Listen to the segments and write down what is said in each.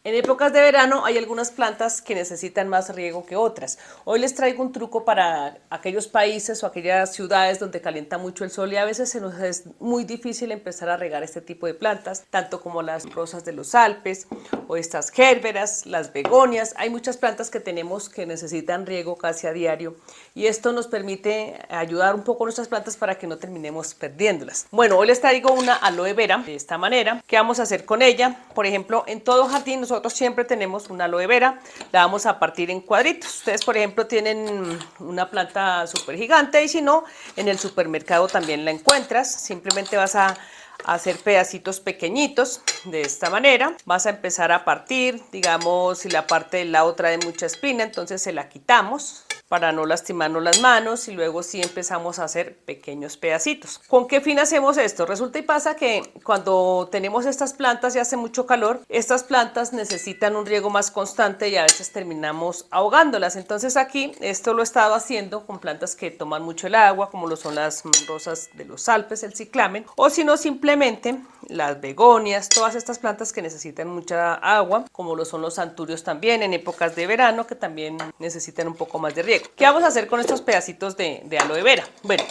En épocas de verano hay algunas plantas que necesitan más riego que otras. Hoy les traigo un truco para aquellos países o aquellas ciudades donde calienta mucho el sol y a veces se nos es muy difícil empezar a regar este tipo de plantas, tanto como las rosas de los Alpes o estas gérberas, las begonias. Hay muchas plantas que tenemos que necesitan riego casi a diario y esto nos permite ayudar un poco a nuestras plantas para que no terminemos perdiéndolas. Bueno, hoy les traigo una aloe vera de esta manera. ¿Qué vamos a hacer con ella? Por ejemplo, en todo jardín nosotros siempre tenemos una aloe vera, la vamos a partir en cuadritos. Ustedes, por ejemplo, tienen una planta súper gigante y si no, en el supermercado también la encuentras. Simplemente vas a hacer pedacitos pequeñitos de esta manera. Vas a empezar a partir, digamos, si la parte del lado trae mucha espina, entonces se la quitamos para no lastimarnos las manos y luego sí empezamos a hacer pequeños pedacitos. ¿Con qué fin hacemos esto? Resulta y pasa que cuando tenemos estas plantas y hace mucho calor, estas plantas necesitan un riego más constante y a veces terminamos ahogándolas. Entonces aquí esto lo he estado haciendo con plantas que toman mucho el agua, como lo son las rosas de los Alpes, el ciclamen, o si no simplemente las begonias, todas estas plantas que necesitan mucha agua, como lo son los anturios también en épocas de verano que también necesitan un poco más de riego. ¿Qué vamos a hacer con estos pedacitos de aloe vera? Bueno,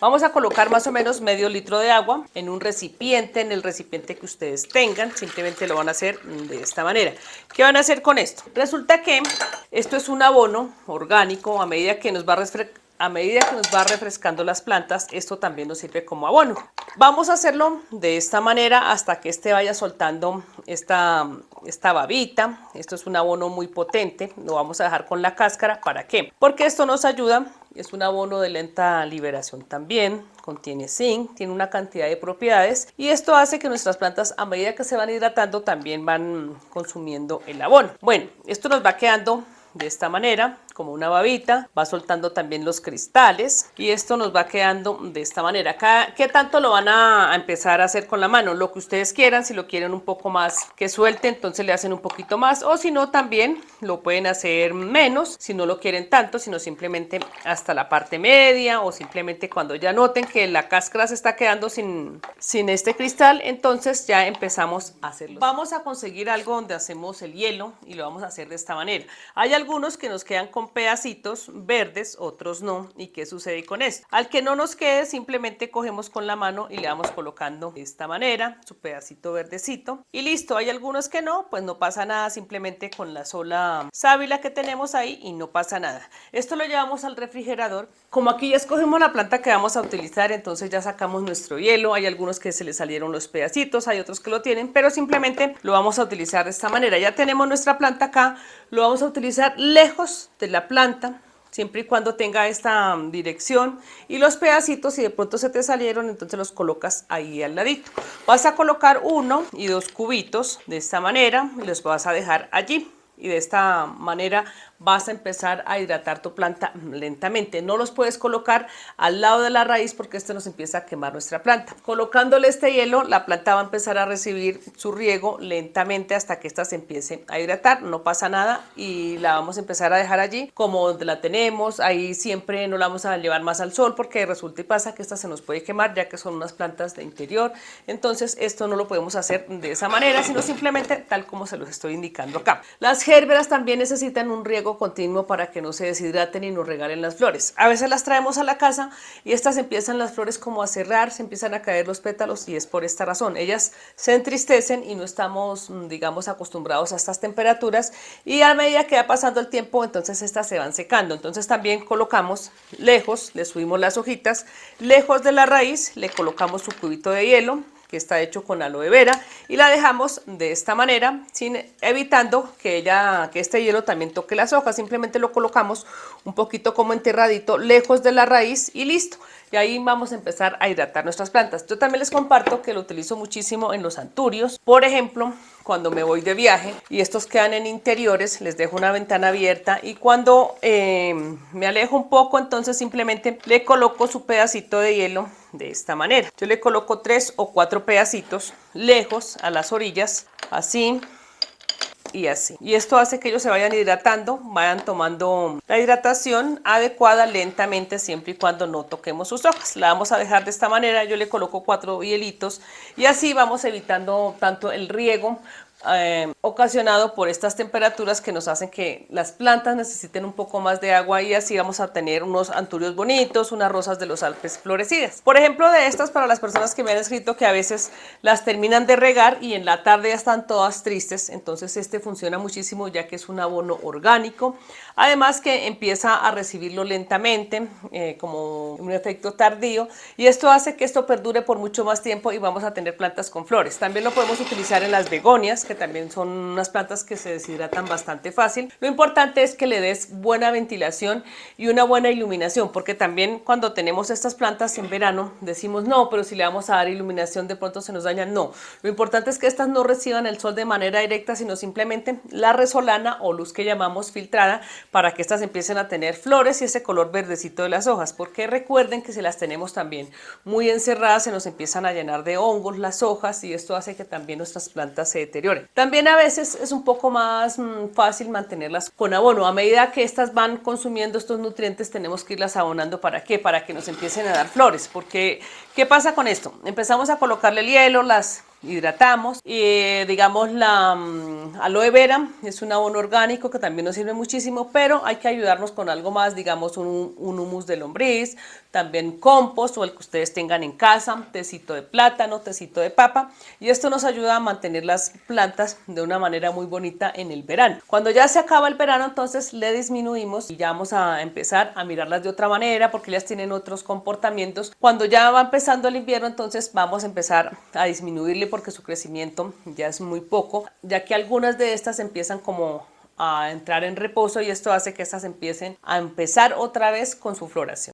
vamos a colocar más o menos medio litro de agua en un recipiente, en el recipiente que ustedes tengan. Simplemente lo van a hacer de esta manera. ¿Qué van a hacer con esto? Resulta que esto es un abono orgánico. A medida que nos va refrescando las plantas, esto también nos sirve como abono. Vamos a hacerlo de esta manera hasta que este vaya soltando esta babita. Esto es un abono muy potente, lo vamos a dejar con la cáscara. ¿Para qué? Porque esto nos ayuda, es un abono de lenta liberación también, contiene zinc, tiene una cantidad de propiedades y esto hace que nuestras plantas a medida que se van hidratando también van consumiendo el abono. Bueno, esto nos va quedando de esta manera, como una babita, va soltando también los cristales y esto nos va quedando de esta manera. ¿Qué tanto lo van a empezar a hacer con la mano? Lo que ustedes quieran, si lo quieren un poco más que suelte, entonces le hacen un poquito más o si no también lo pueden hacer menos, si no lo quieren tanto, sino simplemente hasta la parte media o simplemente cuando ya noten que la cáscara se está quedando sin este cristal, entonces ya empezamos a hacerlo. Vamos a conseguir algo donde hacemos el hielo y lo vamos a hacer de esta manera. Hay algunos que nos quedan con pedacitos verdes, otros no. ¿Y qué sucede con esto? Al que no nos quede, simplemente cogemos con la mano y le vamos colocando de esta manera su pedacito verdecito y listo. Hay algunos que no, pues no pasa nada, simplemente con la sola sábila que tenemos ahí y no pasa nada. Esto lo llevamos al refrigerador. Como aquí ya escogimos la planta que vamos a utilizar, entonces ya sacamos nuestro hielo. Hay algunos que se les salieron los pedacitos, hay otros que lo tienen, pero simplemente lo vamos a utilizar de esta manera. Ya tenemos nuestra planta acá, lo vamos a utilizar lejos de la planta, siempre y cuando tenga esta dirección y los pedacitos, si de pronto se te salieron, entonces los colocas ahí al ladito. Vas a colocar 1 y 2 cubitos de esta manera y los vas a dejar allí. Y de esta manera vas a empezar a hidratar tu planta lentamente. No los puedes colocar al lado de la raíz porque esto nos empieza a quemar nuestra planta. Colocándole este hielo, la planta va a empezar a recibir su riego lentamente hasta que ésta se empiece a hidratar. No pasa nada y la vamos a empezar a dejar allí como donde la tenemos. Ahí siempre no la vamos a llevar más al sol porque resulta y pasa que esta se nos puede quemar ya que son unas plantas de interior. Entonces esto no lo podemos hacer de esa manera, sino simplemente tal como se los estoy indicando acá. Las gérberas también necesitan un riego continuo para que no se deshidraten y nos regalen las flores. A veces las traemos a la casa y estas empiezan las flores como a cerrar, se empiezan a caer los pétalos y es por esta razón. Ellas se entristecen y no estamos, digamos, acostumbrados a estas temperaturas y a medida que va pasando el tiempo, entonces estas se van secando. Entonces también colocamos lejos, le subimos las hojitas, lejos de la raíz, le colocamos su cubito de hielo, que está hecho con aloe vera y la dejamos de esta manera, evitando que este hielo también toque las hojas. Simplemente lo colocamos un poquito como enterradito lejos de la raíz y listo. Y ahí vamos a empezar a hidratar nuestras plantas. Yo también les comparto que lo utilizo muchísimo en los anturios. Por ejemplo, cuando me voy de viaje y estos quedan en interiores, les dejo una ventana abierta y cuando me alejo un poco, entonces simplemente le coloco su pedacito de hielo de esta manera. Yo le coloco 3 o 4 pedacitos lejos a las orillas, así y así. Y esto hace que ellos se vayan hidratando, vayan tomando la hidratación adecuada lentamente, siempre y cuando no toquemos sus hojas. La vamos a dejar de esta manera, yo le coloco 4 hielitos y así vamos evitando tanto el riego ocasionado por estas temperaturas que nos hacen que las plantas necesiten un poco más de agua y así vamos a tener unos anturios bonitos, unas rosas de los Alpes florecidas. Por ejemplo, de estas, para las personas que me han escrito que a veces las terminan de regar y en la tarde ya están todas tristes, entonces este funciona muchísimo ya que es un abono orgánico, además que empieza a recibirlo lentamente, como un efecto tardío, y esto hace que esto perdure por mucho más tiempo y vamos a tener plantas con flores. También lo podemos utilizar en las begonias, que también son unas plantas que se deshidratan bastante fácil. Lo importante es que le des buena ventilación y una buena iluminación, porque también cuando tenemos estas plantas en verano decimos no, pero si le vamos a dar iluminación de pronto se nos dañan. No, lo importante es que estas no reciban el sol de manera directa, sino simplemente la resolana o luz que llamamos filtrada, para que estas empiecen a tener flores y ese color verdecito de las hojas, porque recuerden que si las tenemos también muy encerradas se nos empiezan a llenar de hongos las hojas y esto hace que también nuestras plantas se deterioren. También a veces es un poco más fácil mantenerlas con abono. A medida que estas van consumiendo estos nutrientes tenemos que irlas abonando. ¿Para qué? Para que nos empiecen a dar flores, porque ¿qué pasa con esto? Empezamos a colocarle el hielo, las hidratamos y digamos la aloe vera es un abono orgánico que también nos sirve muchísimo, pero hay que ayudarnos con algo más, digamos un humus de lombriz, también compost o el que ustedes tengan en casa, tecito de plátano, tecito de papa, y esto nos ayuda a mantener las plantas de una manera muy bonita en el verano. Cuando ya se acaba el verano, entonces le disminuimos y ya vamos a empezar a mirarlas de otra manera porque ellas tienen otros comportamientos. Cuando ya va empezando el invierno, entonces vamos a empezar a disminuirle porque su crecimiento ya es muy poco, ya que algunas de estas empiezan como a entrar en reposo y esto hace que estas empiecen a empezar otra vez con su floración.